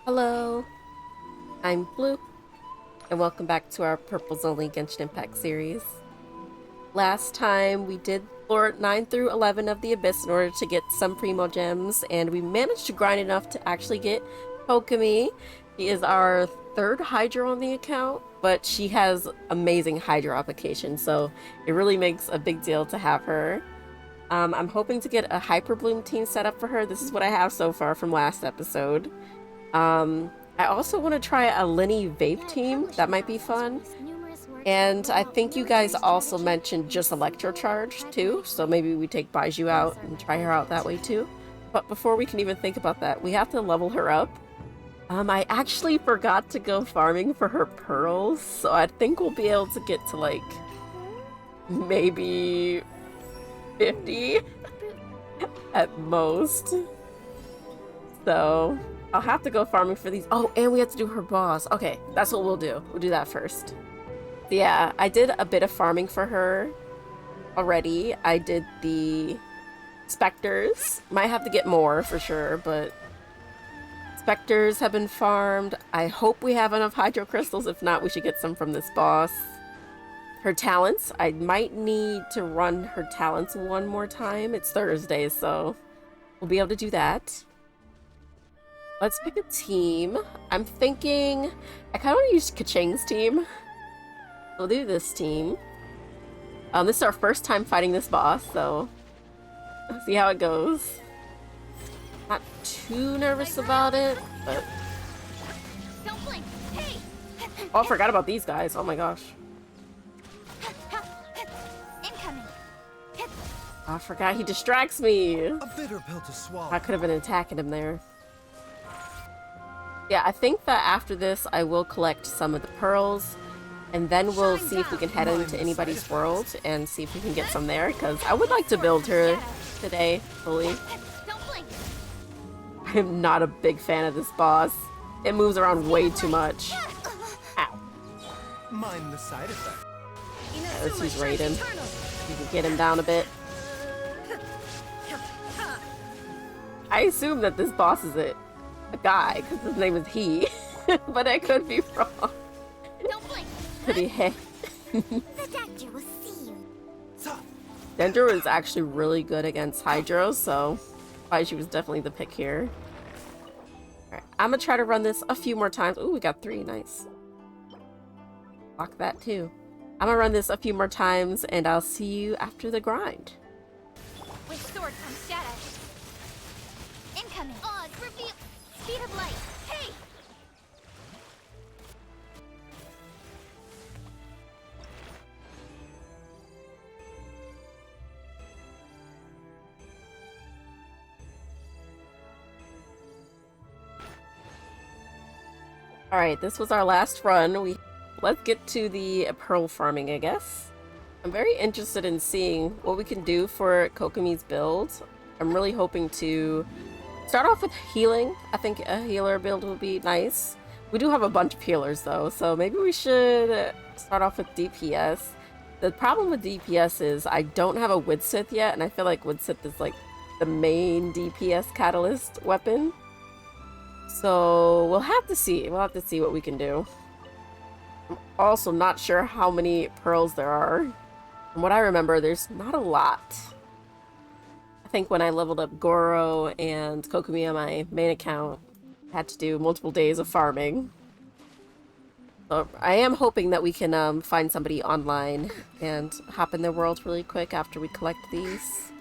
Hello, I'm Blue, and welcome back to our PurplesOnly Genshin Impact series. Last time we did floor 9 through 11 of the Abyss in order to get some Primo Gems, and we managed to grind enough to actually get Kokomi. She is our third Hydro on the account, but she has amazing Hydro application, so it really makes a big deal to have her. I'm hoping to get a Hyper Bloom team set up for her. This is what I have so far from last episode. I also want to try a Lyney vape team. That might be fun. And I think you guys also mentioned just Electrocharge too, so maybe we take Baizhu out and try her out that way too. But before we can even think about that, we have to level her up. I actually forgot to go farming for her pearls, so I think we'll be able to get to like maybe 50 at most. So I'll have to go farming for these. Oh, and we have to do her boss. Okay, that's what we'll do. We'll do that first. Yeah, I did a bit of farming for her already. I did the Spectres. Might have to get more for sure, but Spectres have been farmed. I hope we have enough Hydro Crystals. If not, we should get some from this boss. Her talents. I might need to run her talents one more time. It's Thursday, so we'll be able to do that. Let's pick a team. I'm thinking I kind of want to use Kachang's team. We'll do this team. This is our first time fighting this boss, so let's see how it goes. Not too nervous about it, but Don't blink. Hey. oh, I forgot about these guys. Oh my gosh. Incoming. Oh, I forgot he distracts me. A bitter pill to swallow. I could have been attacking him there. Yeah, I think that after this, I will collect some of the pearls, and then we'll see if we can head into anybody's world and see if we can get some there, because I would like to build her today, fully. Don't blink. I'm not a big fan of this boss. It moves around way too much. Ow. Mind the side effect. Yeah, let's use Raiden. You can get him down a bit. I assume that this boss is a guy, because his name is he, but I could be wrong. Don't blink. Could be hey. The doctor will see you. Dendro is actually really good against Hydro, so Baizhu was definitely the pick here. Alright, I'm gonna try to run this a few more times. Ooh, we got 3, nice. Lock that too. I'm gonna run this a few more times, and I'll see you after the grind. With sword comes shadow. Incoming. Oz, reveal. Speed of light. Hey. Alright, this was our last run. Let's get to the pearl farming, I guess. I'm very interested in seeing what we can do for Kokomi's build. I'm really hoping to start off with healing. I think a healer build would be nice. We do have a bunch of healers though, so maybe we should start off with DPS. The problem with DPS is I don't have a Widsith yet, and I feel like Widsith is like the main DPS catalyst weapon. So we'll have to see. We'll have to see what we can do. I'm also not sure how many pearls there are. From what I remember, there's not a lot. I think when I leveled up Goro and Kokomi on my main account, I had to do multiple days of farming. So I am hoping that we can find somebody online and hop in their world really quick after we collect these.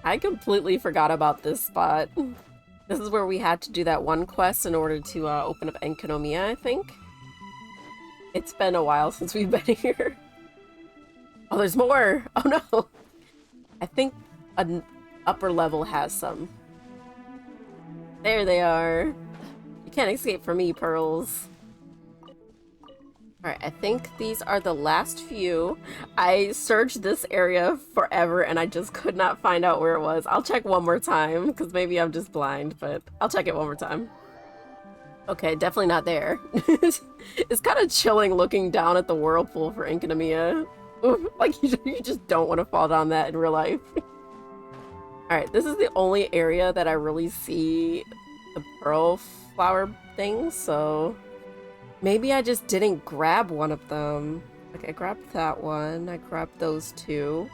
I completely forgot about this spot. This is where we had to do that one quest in order to open up Enkanomiya, I think. It's been a while since we've been here. Oh, there's more! Oh no! I think an upper level has some. There they are. You can't escape from me, pearls. Alright, I think these are the last few. I searched this area forever and I just could not find out where it was. I'll check one more time, because maybe I'm just blind, but I'll check it one more time. Okay, definitely not there. It's kind of chilling looking down at the whirlpool for Enkanomiya. Like, you just don't want to fall down that in real life. Alright, this is the only area that I really see the pearl flower things, so maybe I just didn't grab one of them. Like, I grabbed that one, I grabbed those two.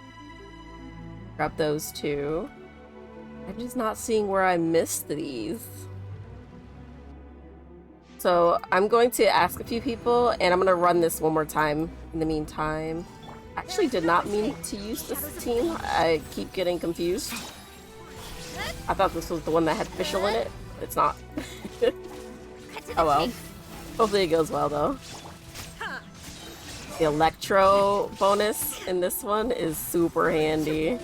Grab those two. I'm just not seeing where I missed these. So I'm going to ask a few people, and I'm going to run this one more time in the meantime. I actually did not mean to use this team. I keep getting confused. I thought this was the one that had Fischl in it. It's not. Oh well. Hopefully it goes well though. The electro bonus in this one is super handy.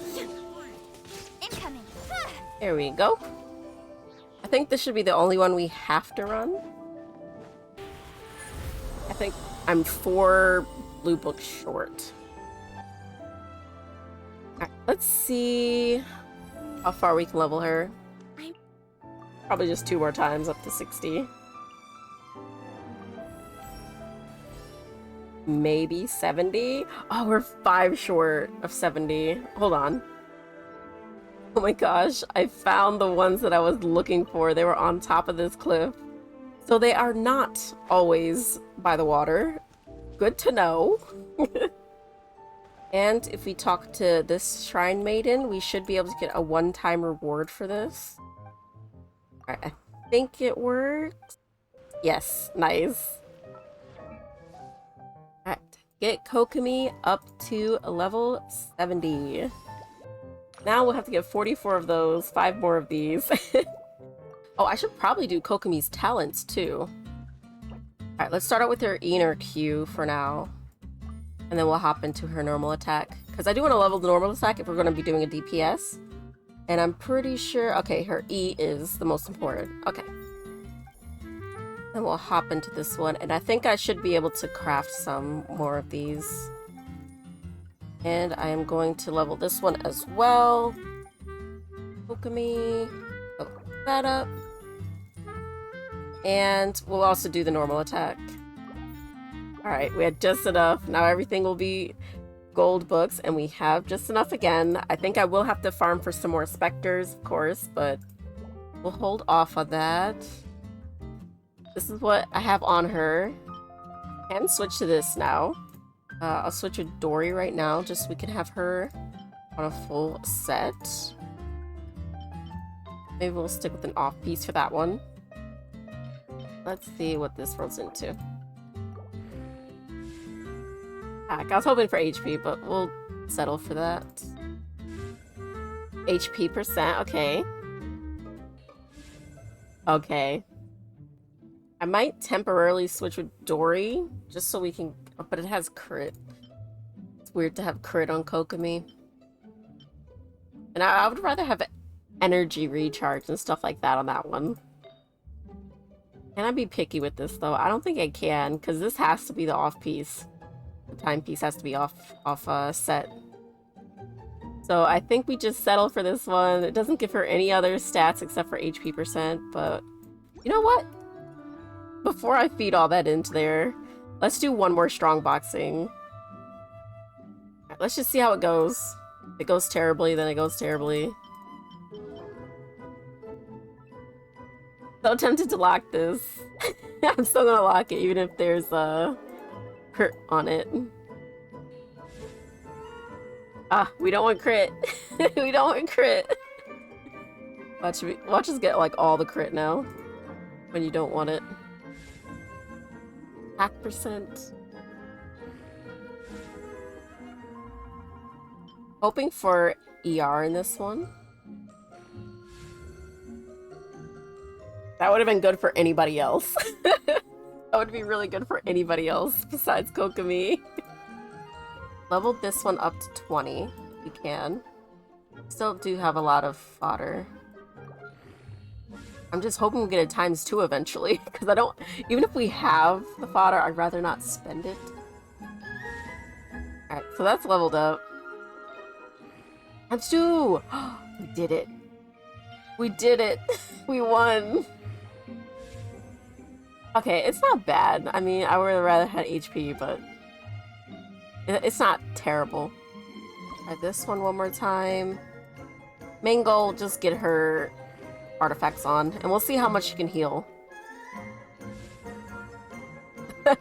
There we go. I think this should be the only one we have to run. I think I'm 4 blue books short. Alright, let's see how far we can level her. Probably just 2 more times up to 60. Maybe 70? Oh, we're 5 short of 70. Hold on. Oh my gosh, I found the ones that I was looking for. They were on top of this cliff. So they are not always by the water. Good to know. And if we talk to this shrine maiden, we should be able to get a one-time reward for this. Alright, I think it works. Yes, nice. Alright, get Kokomi up to level 70. Now we'll have to get 44 of those, 5 more of these. Oh, I should probably do Kokomi's talents too. Alright, let's start out with her E and her Q for now. And then we'll hop into her normal attack. Because I do want to level the normal attack if we're going to be doing a DPS. And I'm pretty sure... Okay, her E is the most important. Okay. Then we'll hop into this one. And I think I should be able to craft some more of these. And I am going to level this one as well. Kokomi. Hook that up. And we'll also do the normal attack. Alright, we had just enough. Now everything will be gold books, and we have just enough again. I think I will have to farm for some more specters, of course, but we'll hold off on that. This is what I have on her. I can switch to this now. I'll switch with Dori right now, just so we can have her on a full set. Maybe we'll stick with an off piece for that one. Let's see what this rolls into. I was hoping for HP, but we'll settle for that. HP percent, okay. Okay. I might temporarily switch with Dori, just so we can... But it has crit. It's weird to have crit on Kokomi. And I would rather have energy recharge and stuff like that on that one. Can I be picky with this, though? I don't think I can, because this has to be the off piece. The timepiece has to be off set. So I think we just settle for this one. It doesn't give her any other stats except for HP percent, but you know what? Before I feed all that into there, let's do one more strong boxing. Right, let's just see how it goes. If it goes terribly, then it goes terribly. So tempted to lock this. I'm still gonna lock it, even if there's a crit on it. Ah, we don't want crit. We don't want crit. Watch us get like all the crit now when you don't want it. Attack percent. Hoping for ER in this one. That would have been good for anybody else. That would be really good for anybody else besides Kokomi. Leveled this one up to 20, if we can. Still do have a lot of fodder. I'm just hoping we get a ×2 eventually, because I don't... Even if we have the fodder, I'd rather not spend it. Alright, so that's leveled up. ×2! We did it. We did it. We won. Okay, it's not bad. I mean, I would have rather had HP, but it's not terrible. Try this one more time. Main goal, just get her artifacts on, and we'll see how much she can heal.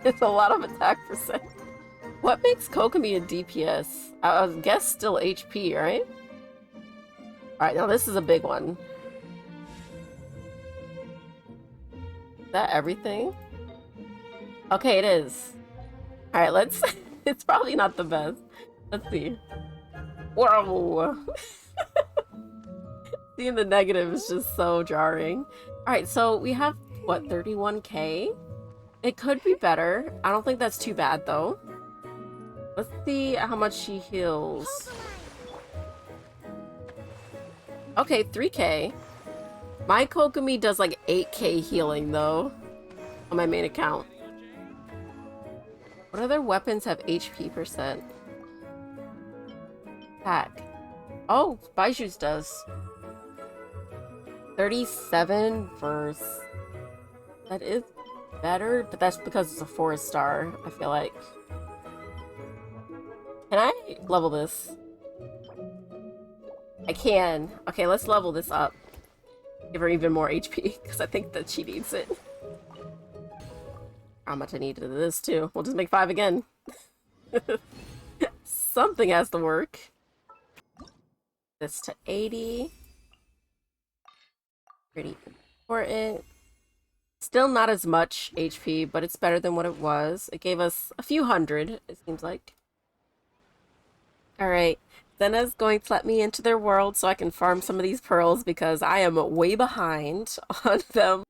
It's a lot of attack percent. What makes Kokomi a DPS? I would guess still HP, right? Alright, now this is a big one. Is that everything? Okay, it is. Alright, let's... It's probably not the best. Let's see. Whoa! Seeing the negative is just so jarring. Alright, so we have, what, 31k? It could be better. I don't think that's too bad, though. Let's see how much she heals. Okay, 3k. My Kokomi does like 8k healing, though, on my main account. What other weapons have HP percent? Attack. Oh, Baizhu's does. 37 verse. That is better, but that's because it's a 4-star, I feel like. Can I level this? I can. Okay, let's level this up. Give her even more HP, because I think that she needs it. How much I needed of this, too. We'll just make 5 again. Something has to work. This to 80. Pretty important. Still not as much HP, but it's better than what it was. It gave us a few hundred, it seems like. Alright. Zena's going to let me into their world so I can farm some of these pearls because I am way behind on them.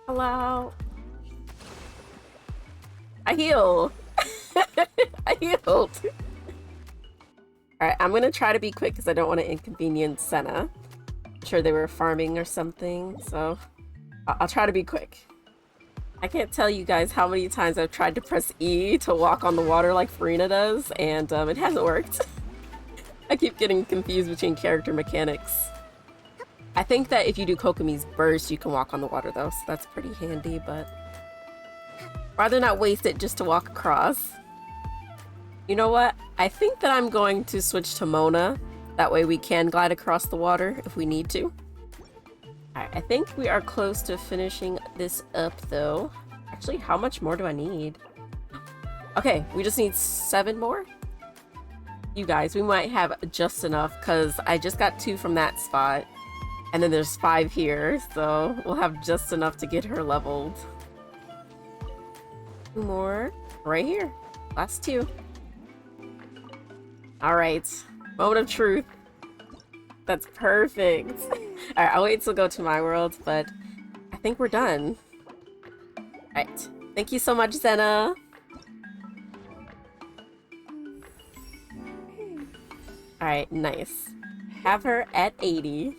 Hello. I heal. I healed. Alright, I'm going to try to be quick because I don't want to inconvenience Senna. I'm sure they were farming or something, so I'll try to be quick. I can't tell you guys how many times I've tried to press E to walk on the water like Farina does, and it hasn't worked. I keep getting confused between character mechanics. I think that if you do Kokomi's burst, you can walk on the water though, so that's pretty handy, but rather not waste it just to walk across. You know what? I think that I'm going to switch to Mona. That way we can glide across the water if we need to. Alright, I think we are close to finishing this up though. Actually, how much more do I need? Okay, we just need 7 more. You guys, we might have just enough because I just got 2 from that spot. And then there's 5 here, so we'll have just enough to get her leveled. 2 more right here. Last 2. Alright, moment of truth. That's perfect. Alright, I'll wait till go to my world, but I think we're done. Alright, thank you so much, Zena. Alright, nice. Have her at 80.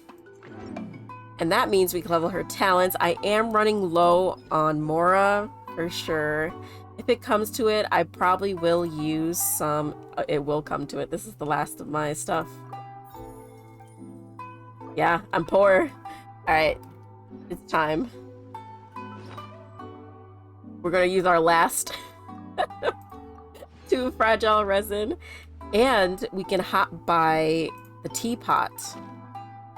And that means we can level her talents. I am running low on Mora, for sure. If it comes to it, I probably will use some... It will come to it. This is the last of my stuff. Yeah, I'm poor. Alright, it's time. We're gonna use our last 2 fragile resin. And we can hop by the teapot.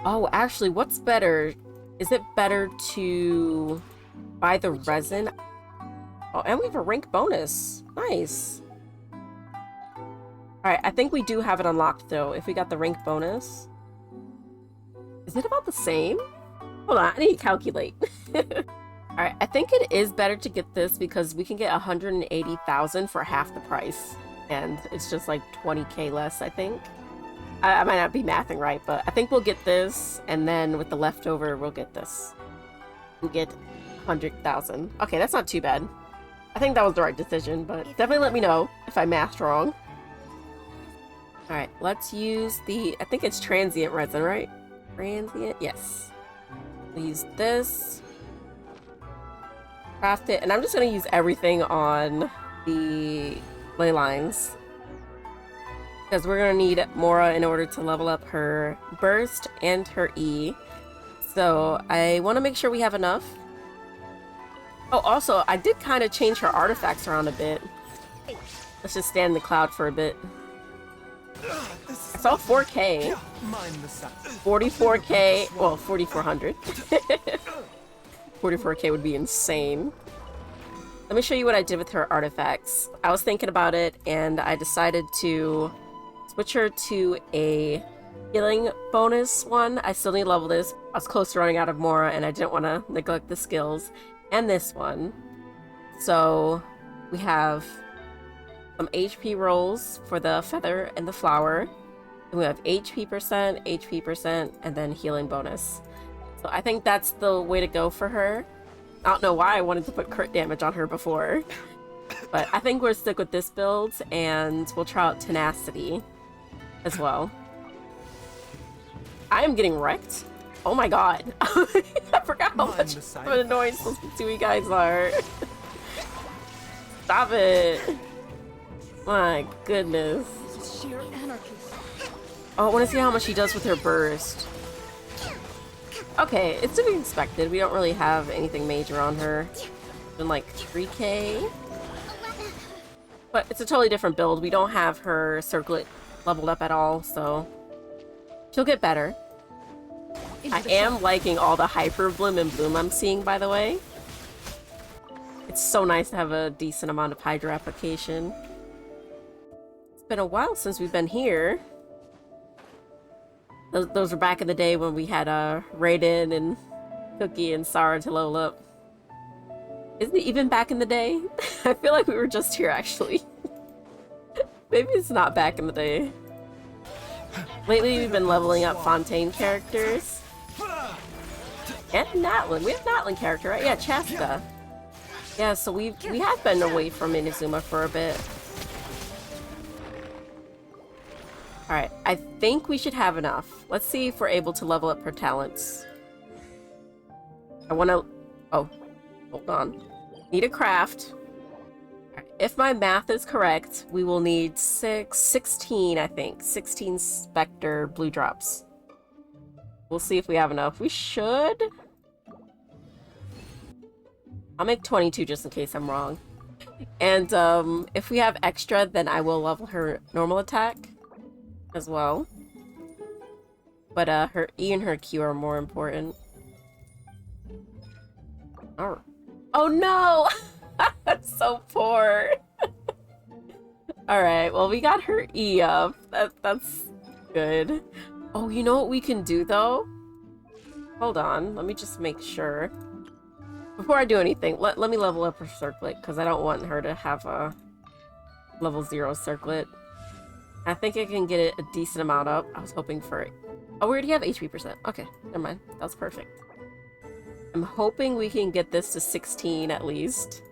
Oh, actually, what's better? Is it better to buy the resin? Oh, and we have a rank bonus. Nice. Alright, I think we do have it unlocked, though, if we got the rank bonus. Is it about the same? Hold on, I need to calculate. Alright, I think it is better to get this because we can get 180,000 for half the price. And it's just like 20k less, I think. I might not be mathing right, but I think we'll get this, and then with the leftover, we'll get this. We'll get 100,000. Okay, that's not too bad. I think that was the right decision, but definitely let me know if I mathed wrong. Alright, let's use the... I think it's transient resin, right? Transient? Yes. We'll use this. Craft it, and I'm just going to use everything on the ley lines. Because we're going to need Mora in order to level up her burst and her E. So I want to make sure we have enough. Oh, also, I did kind of change her artifacts around a bit. Let's just stand in the cloud for a bit. I saw 4k. 44k. Well, 4,400. 44k would be insane. Let me show you what I did with her artifacts. I was thinking about it, and I decided to switch her to a healing bonus one. I still need to level this. I was close to running out of Mora, and I didn't want to neglect the skills. And this one. So we have some HP rolls for the feather and the flower. And we have HP percent, and then healing bonus. So I think that's the way to go for her. I don't know why I wanted to put crit damage on her before. But I think we'll stick with this build, and we'll try out tenacity as well. I am getting wrecked. Oh my god. I forgot how much of an annoyance those two guys are. Stop it. My goodness. Sheer anarchy. Oh, I want to see how much she does with her burst. Okay, it's to be expected. We don't really have anything major on her. Been like 3k. But it's a totally different build. We don't have her circlet leveled up at all, so she'll get better. I am liking all the hyper bloom and bloom I'm seeing, by the way. It's so nice to have a decent amount of hydro application. It's been a while since we've been here. Those were back in the day when we had Raiden and Kuki and Sarah to level up. Isn't it even back in the day? I feel like we were just here, actually. Maybe it's not back in the day. Lately, we've been leveling up Fontaine characters. And Natlin. We have Natlin character, right? Yeah, Chaska. Yeah, so we have been away from Inazuma for a bit. Alright, I think we should have enough. Let's see if we're able to level up her talents. I want to... Oh, hold on. Need a craft. Right. If my math is correct, we will need 16, I think. 16 Spectre blue drops. We'll see if we have enough. We should. I'll make 22 just in case I'm wrong. And if we have extra, then I will level her normal attack as well. But her E and her Q are more important. Oh no! That's so poor. Alright, well we got her E up. That's good. Oh, you know what we can do though? Hold on, let me just make sure. Before I do anything, let me level up her circlet, because I don't want her to have a level 0 circlet. I think I can get it a decent amount up. I was hoping for it. Oh, we already have HP percent. Okay, never mind. That's perfect. I'm hoping we can get this to 16 at least.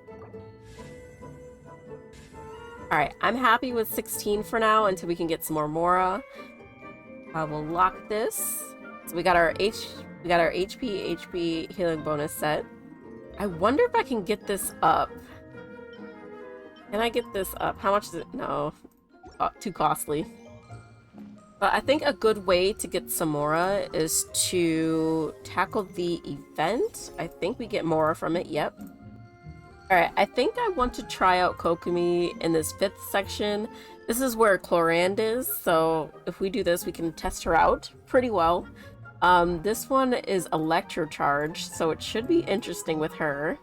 Alright, I'm happy with 16 for now until we can get some more Mora. I will lock this. So we got our HP healing bonus set. I wonder if I can get this up. Can I get this up? How much is it? No. Too costly. But I think a good way to get some Mora is to tackle the event. I think we get Mora from it, yep. Alright, I think I want to try out Kokomi in this 5th section. This is where Chlorinde is, so if we do this, we can test her out pretty well. This one is Electro Charge, so it should be interesting with her.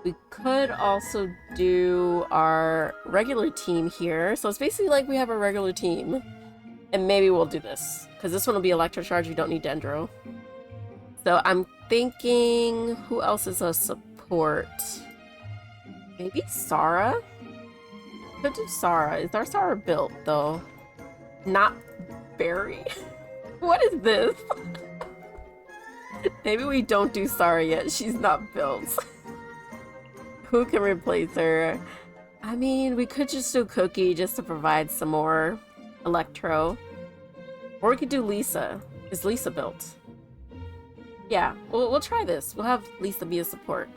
We could also do our regular team here. So it's basically like we have a regular team. And maybe we'll do this. Because this one will be Electro Charge, we don't need Dendro. So I'm thinking... Who else is a support? Maybe Sarah? Could do Sarah. Is our Sarah built, though? Not Barry? What is this? Maybe we don't do Sarah yet. She's not built. Who can replace her? I mean, we could just do Cookie just to provide some more Electro. Or we could do Lisa. Is Lisa built? Yeah, we'll try this. We'll have Lisa be a support.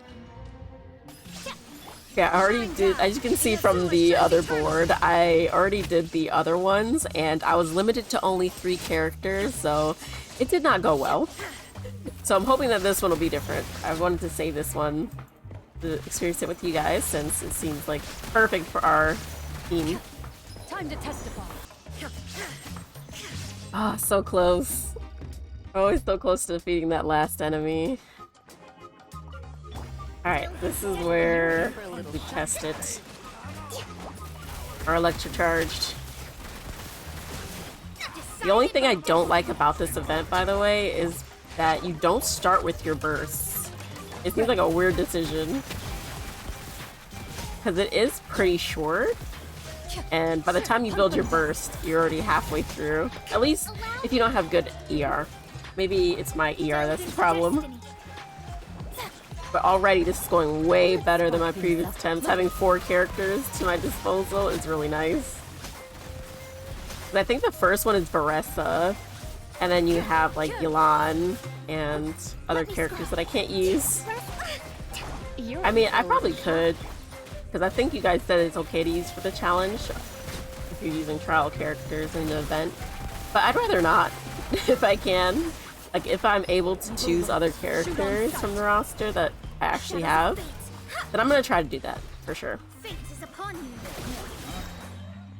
Yeah, I already did, as you can see from the other board, I already did the other ones, and I was limited to only 3 characters, so it did not go well. So I'm hoping that this one will be different. I wanted to save this one to experience it with you guys, since it seems like perfect for our team. Time to testify. Ah, oh, so close. Always so close to defeating that last enemy. Alright, this is where we test it. Our electro charged. The only thing I don't like about this event, by the way, is that you don't start with your bursts. It seems like a weird decision. Because it is pretty short. And by the time you build your burst, you're already halfway through. At least if you don't have good ER. Maybe it's my ER that's the problem. But already this is going way better than my previous attempts. Having 4 characters to my disposal is really nice. I think the first one is Baressa, and then you have like Yelan and other characters that I can't use. I mean, I probably could, because I think you guys said it's okay to use for the challenge if you're using trial characters in the event. But I'd rather not, if I can. Like, if I'm able to choose other characters from the roster that I actually have, then I'm gonna try to do that, for sure.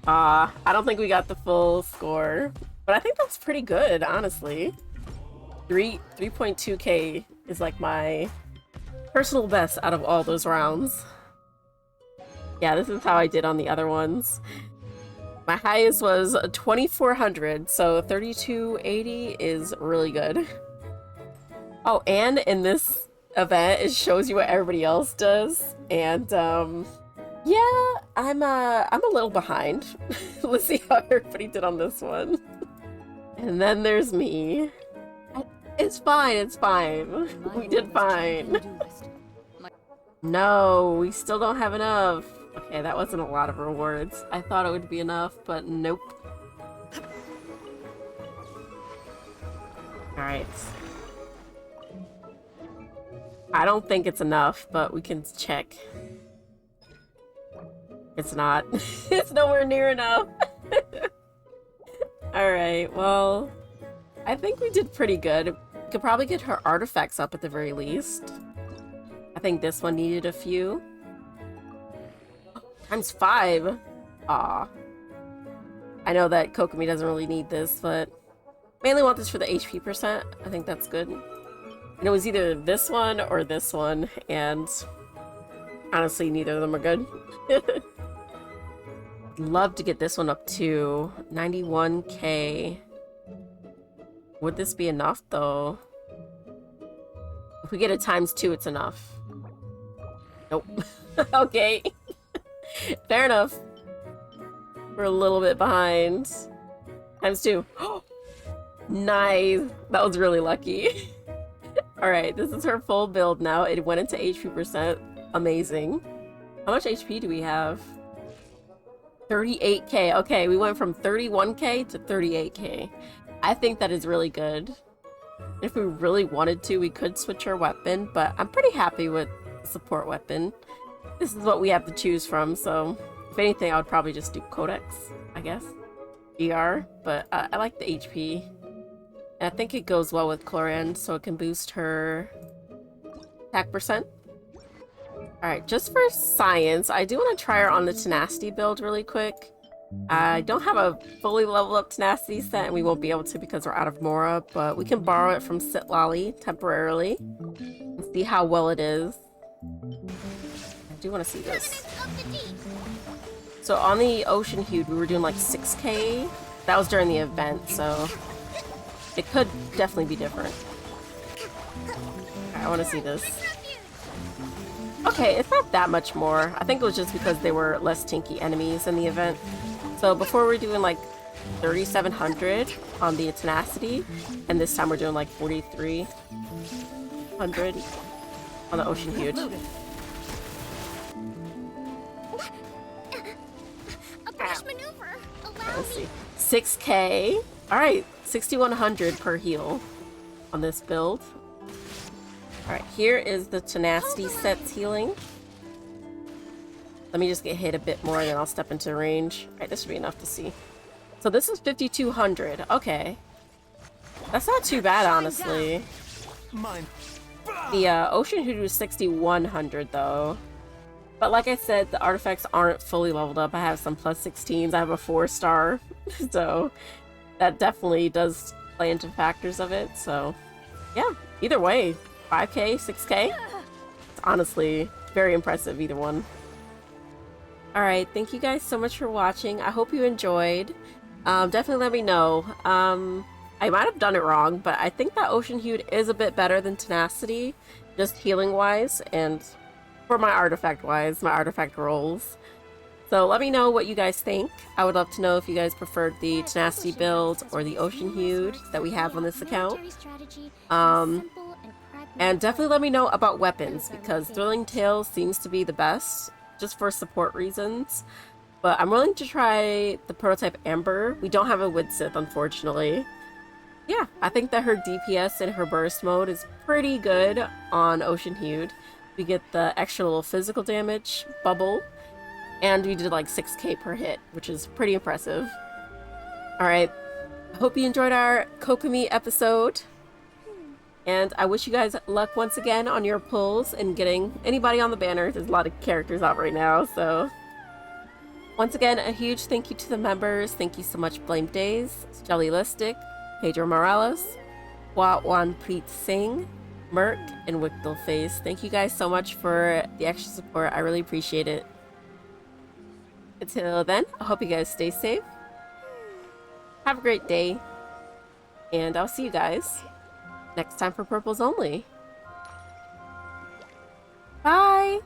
I don't think we got the full score, but I think that's pretty good, honestly. 3.2k is like my personal best out of all those rounds. Yeah, this is how I did on the other ones. My highest was 2400, so 3280 is really good. Oh, and in this event, it shows you what everybody else does, and yeah, I'm a little behind. Let's see how everybody did on this one. And then there's me. It's fine, it's fine. We did fine. No, we still don't have enough. Okay, that wasn't a lot of rewards. I thought it would be enough, but nope. Alright. I don't think it's enough, but we can check. It's not. It's nowhere near enough. Alright, well, I think we did pretty good. We could probably get her artifacts up at the very least. I think this one needed a few. Times 5. Aw. I know that Kokomi doesn't really need this, but mainly want this for the HP percent. I think that's good. And it was either this one or this one, and honestly, neither of them are good. Love to get this one up to 91k. Would this be enough though? If we get it times 2, it's enough. Nope. Okay. Fair enough. We're a little bit behind. Times 2. Nice. That was really lucky. Alright, this is her full build now. It went into HP percent. Amazing. How much HP do we have? 38k. Okay, we went from 31k to 38k. I think that is really good. If we really wanted to, we could switch our weapon, but I'm pretty happy with the support weapon. This is what we have to choose from, so if anything, I would probably just do Codex, I guess. ER, but I like the HP. And I think it goes well with Chlorinde, so it can boost her attack percent. Alright, just for science, I do want to try her on the Tenacity build really quick. I don't have a fully leveled up Tenacity set, and we won't be able to because we're out of Mora, but we can borrow it from Sitlali temporarily and see how well it is. I do want to see this. So on the Ocean Hued, we were doing like 6k. That was during the event, so it could definitely be different. I want to see this. Okay, it's not that much more. I think it was just because they were less tinky enemies in the event. So before we were doing like 3,700 on the Tenacity, and this time we're doing like 4,300 on the Ocean Huge. A brush maneuver. Let's see. 6k. Alright, 6,100 per heal on this build. Alright, here is the Tenacity set's healing. Let me just get hit a bit more, and then I'll step into range. Alright, this should be enough to see. So this is 5,200. Okay. That's not too bad, honestly. The Ocean Hoodoo is 6,100, though. But like I said, the artifacts aren't fully leveled up. I have some plus 16s. I have a 4-star. So that definitely does play into factors of it. So yeah, either way. 5k, 6k. It's honestly very impressive, either one. Alright, thank you guys so much for watching. I hope you enjoyed. Definitely let me know. I might have done it wrong, but I think that Ocean Hued is a bit better than Tenacity, just healing-wise, and for my artifact-wise, my artifact rolls. So let me know what you guys think. I would love to know if you guys preferred the Tenacity build or the Ocean Hued that we have on this account. And definitely let me know about weapons, because Thrilling Tales seems to be the best, just for support reasons. But I'm willing to try the prototype Amber. We don't have a Wood Sith, unfortunately. Yeah, I think that her DPS in her burst mode is pretty good on Ocean Hued. We get the extra little physical damage bubble, and we did like 6k per hit, which is pretty impressive. Alright, I hope you enjoyed our Kokomi episode. And I wish you guys luck once again on your pulls and getting anybody on the banner. There's a lot of characters out right now, so... Once again, a huge thank you to the members. Thank you so much, Blame Days, Jelly Listic, Pedro Morales, Wan Preet Singh, Merc, and Wickdal Face. Thank you guys so much for the extra support. I really appreciate it. Until then, I hope you guys stay safe. Have a great day. And I'll see you guys next time for Purples Only. Bye!